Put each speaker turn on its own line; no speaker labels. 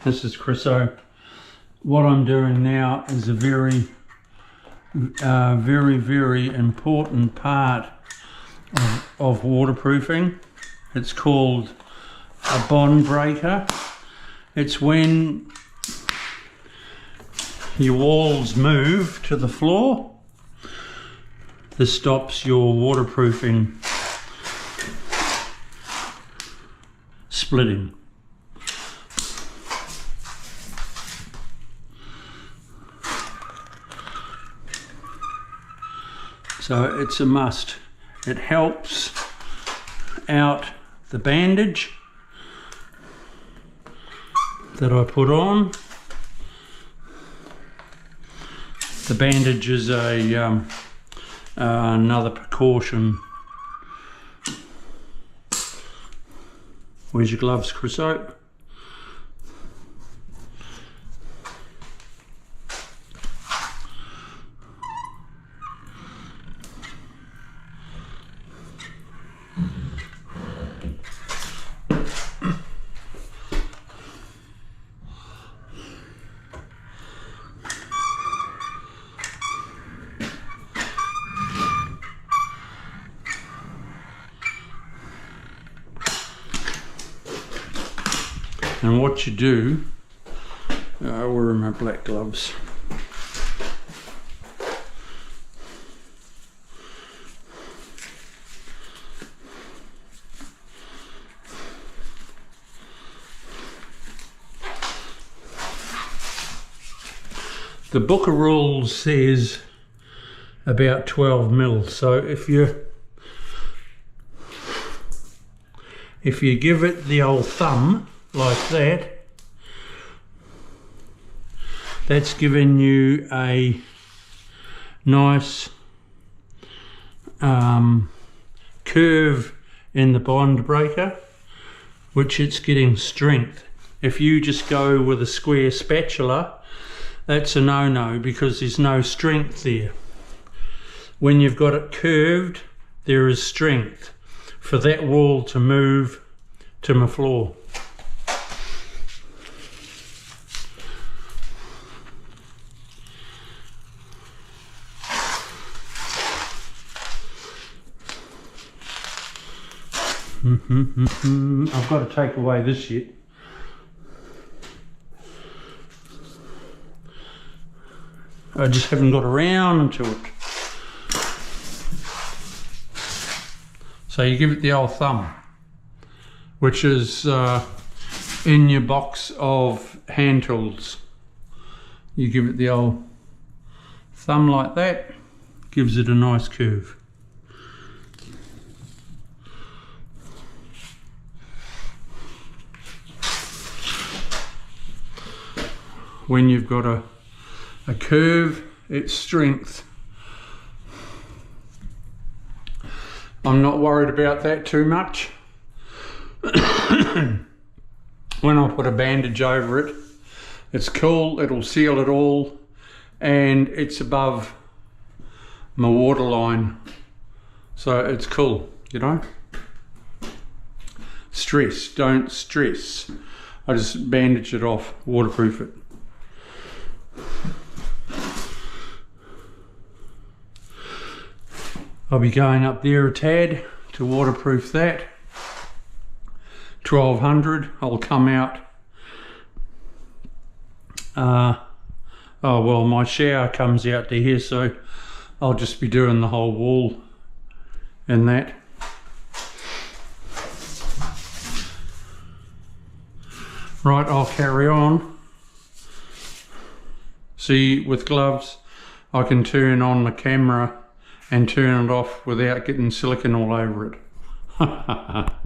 This is Chriso. What I'm doing now is a very important part of waterproofing. It's called a bond breaker. It's when your walls move to the floor. This stops your waterproofing splitting. So it's a must. It helps out the bandage that I put on. The bandage is another precaution. Where's your gloves, Chriso? And what you do, where are my black gloves? The book of rules says about 12 mil. So if you give it the old thumb like that, that's giving you a nice curve in the bond breaker, which it's getting strength. If you just go with a square spatula, that's a no-no, because there's no strength there. When you've got it curved, there is strength for that wall to move to my floor. I've got to take away this shit. I just haven't got around to it. So you give it the old thumb, which is in your box of hand tools. You give it the old thumb like that, gives it a nice curve. When you've got a curve, it's strength. I'm not worried about that too much. When I put a bandage over it, it's cool, it'll seal it all, and it's above my water line. So it's cool, you know? Don't stress. I just bandage it off, waterproof it. I'll be going up there a tad to waterproof that. 1200, I'll come out. Oh well, my shower comes out to here, so I'll just be doing the whole wall in that. Right, I'll carry on. See, with gloves, I can turn on the camera and turn it off without getting silicone all over it.